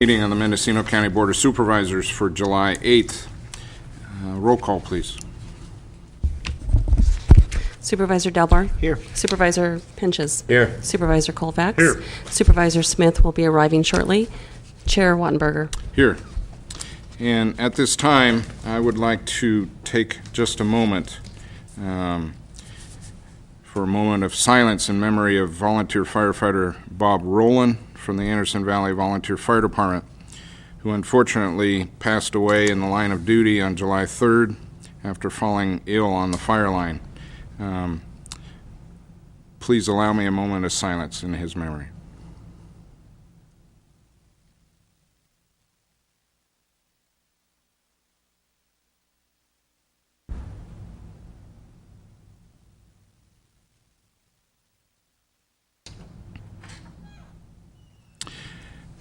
Meeting on the Mendocino County Board of Supervisors for July 8th. Roll call, please. Supervisor Delbar. Here. Supervisor Pinches. Here. Supervisor Colfax. Here. Supervisor Smith will be arriving shortly. Chair Wattenberger. Here. And at this time, I would like to take just a moment for a moment of silence in memory of volunteer firefighter Bob Rowland from the Anderson Valley Volunteer Fire Department, who unfortunately passed away in the line of duty on July 3rd after falling ill on the fire line. Please allow me a moment of silence in his memory.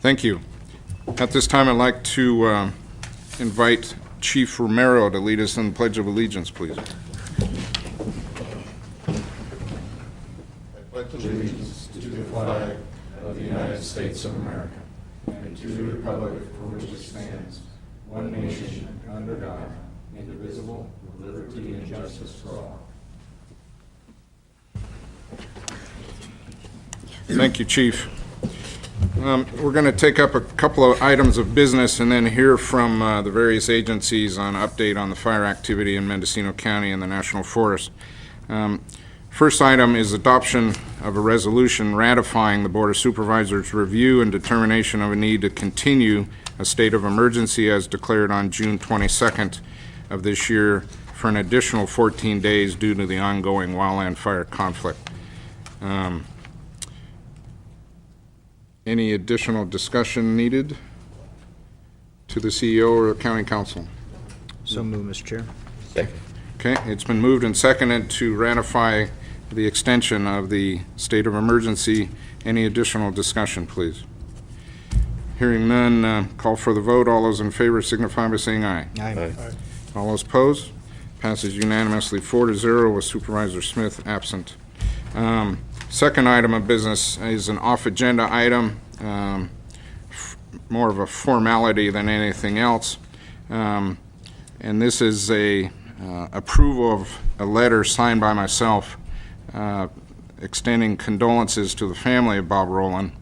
Thank you. At this time, I'd like to invite Chief Romero to lead us in the Pledge of Allegiance, please. I pledge allegiance to the flag of the United States of America and to the republic for which it stands, one nation, under God, indivisible, with liberty and justice for all. Thank you, Chief. We're going to take up a couple of items of business and then hear from the various agencies on update on the fire activity in Mendocino County and the National Forest. First item is adoption of a resolution ratifying the Board of Supervisors' review and determination of a need to continue a state of emergency as declared on June 22nd of this year for an additional 14 days due to the ongoing wildland fire conflict. Any additional discussion needed to the CEO or the County Council? So moved, Mr. Chair. Second. Okay, it's been moved and seconded to ratify the extension of the state of emergency. Any additional discussion, please? Hearing none, call for the vote. All those in favor signify by saying aye. Aye. All those opposed? Passes unanimously 4-0 with Supervisor Smith absent. Second item of business is an off-agenda item, more of a formality than anything else. And this is a approval of a letter signed by myself extending condolences to the family of Bob Rowland,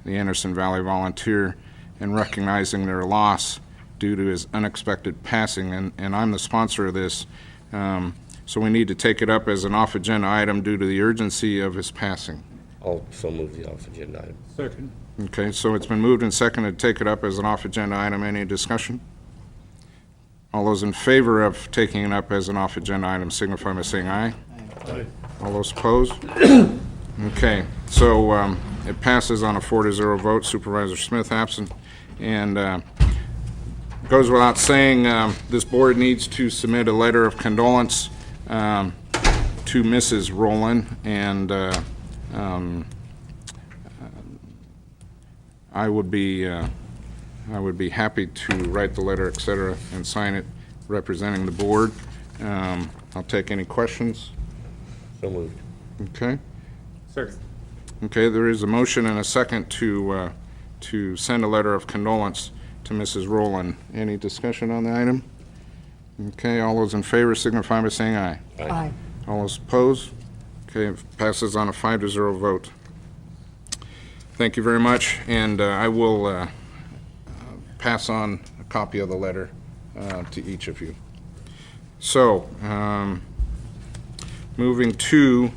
the Anderson Valley volunteer, and recognizing their loss due to his unexpected passing. And I'm the sponsor of this. So we need to take it up as an off-agenda item due to the urgency of his passing. Also move the off-agenda item. Second. Okay, so it's been moved and seconded to take it up as an off-agenda item. Any discussion? All those in favor of taking it up as an off-agenda item signify by saying aye. Aye. All those opposed? Okay, so it passes on a 4-0 vote. Supervisor Smith absent. And goes without saying, this board needs to submit a letter of condolence to Mrs. Rowland, and I would be happy to write the letter, etc., and sign it representing the board. I'll take any questions. So moved. Okay. Second. Okay, there is a motion and a second to send a letter of condolence to Mrs. Rowland. Any discussion on the item? Okay, all those in favor signify by saying aye. Aye. All those opposed? Okay, it passes on a 5-0 vote. Thank you very much, and I will pass on a copy of the letter to each of you. So, moving to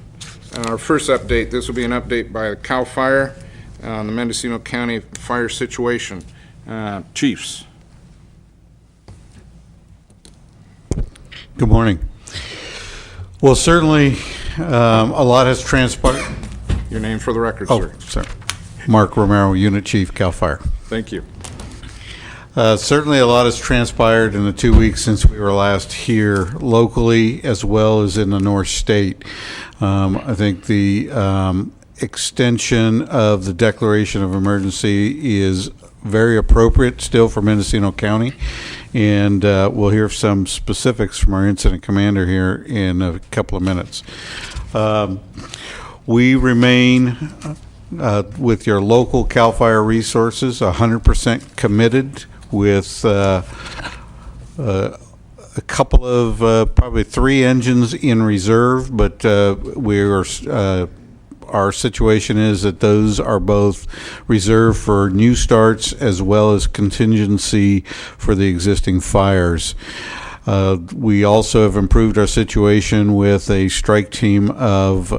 our first update, this will be an update by CAL FIRE on the Mendocino County fire situation. Chiefs. Good morning. Well, certainly, a lot has transpired. Your name for the record, Oh, sir. sorry. Mark Romero, Unit Chief, CAL FIRE. Thank you. Certainly, a lot has transpired in the 2 weeks since we were last here locally, as well as in the North State. I think the extension of the declaration of emergency is very appropriate still for Mendocino County, and we'll hear some specifics from our incident commander here in a couple of minutes. We remain with your local CAL FIRE resources, 100% committed with a couple of probably 3 engines in reserve, but our situation is that those are both reserved for new starts as well as contingency for the existing fires. We also have improved our situation with a strike team of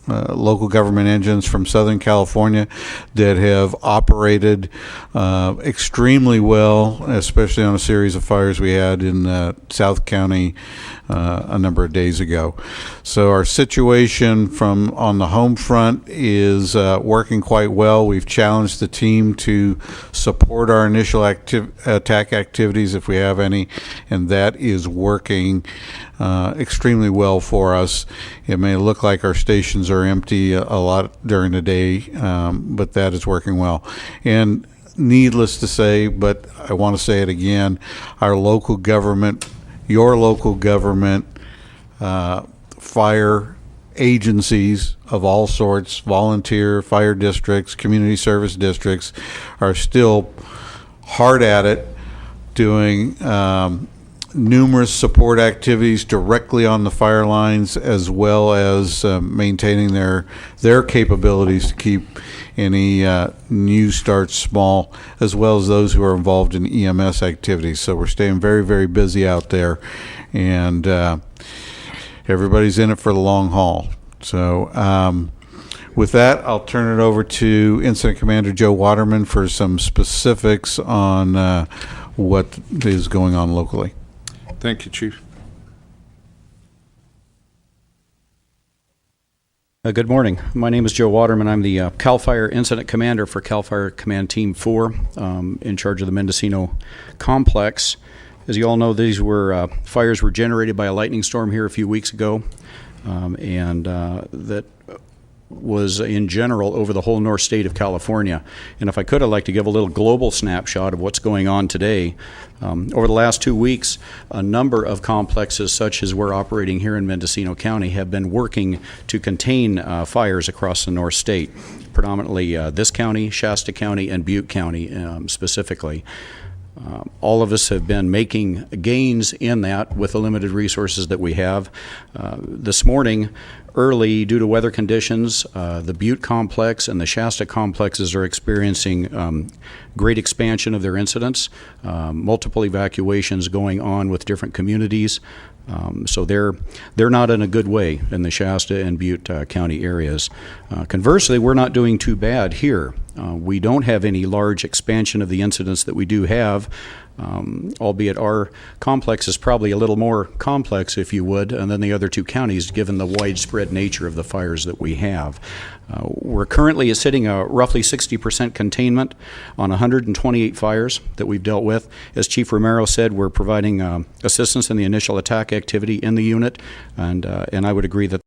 local government engines from Southern California that have operated extremely well, especially on a series of fires we had in South County a number of days ago. So our situation from on the home front is working quite well. We've challenged the team to support our initial attack activities if we have any, and that is working extremely well for us. It may look like our stations are empty a lot during the day, but that is working well. And needless to say, but I want to say it again, our local government, your local government, fire agencies of all sorts, volunteer fire districts, community service districts, are still hard at it doing numerous support activities directly on the fire lines, as well as maintaining their capabilities to keep any new starts small, as well as those who are involved in EMS activities. So we're staying very, very busy out there, and everybody's in it for the long haul. So with that, I'll turn it over to Incident Commander Joe Waterman for some specifics on what is going on locally. Thank you, Chief. Good morning. My name is Joe Waterman. I'm the CAL FIRE Incident Commander for CAL FIRE Command Team 4, in charge of the Mendocino complex. As you all know, these were fires were generated by a lightning storm here a few weeks ago, and that was in general over the whole north state of California. And if I could, I'd like to give a little global snapshot of what's going on today. Over the last 2 weeks, a number of complexes such as we're operating here in Mendocino County have been working to contain fires across the north state, predominantly this county, Shasta County, and Butte County specifically. All of us have been making gains in that with the limited resources that we have. This morning, early, due to weather conditions, the Butte complex and the Shasta complexes are experiencing great expansion of their incidents, multiple evacuations going on with different communities. So they're not in a good way in the Shasta and Butte County areas. Conversely, we're not doing too bad here. We don't have any large expansion of the incidents that we do have, albeit our complex is probably a little more complex, if you would, than the other 2 counties, given the widespread nature of the fires that we have. We're currently sitting at roughly 60% containment on 128 fires that we've dealt with. As Chief Romero said, we're providing assistance in the initial attack activity in the unit, and I would agree that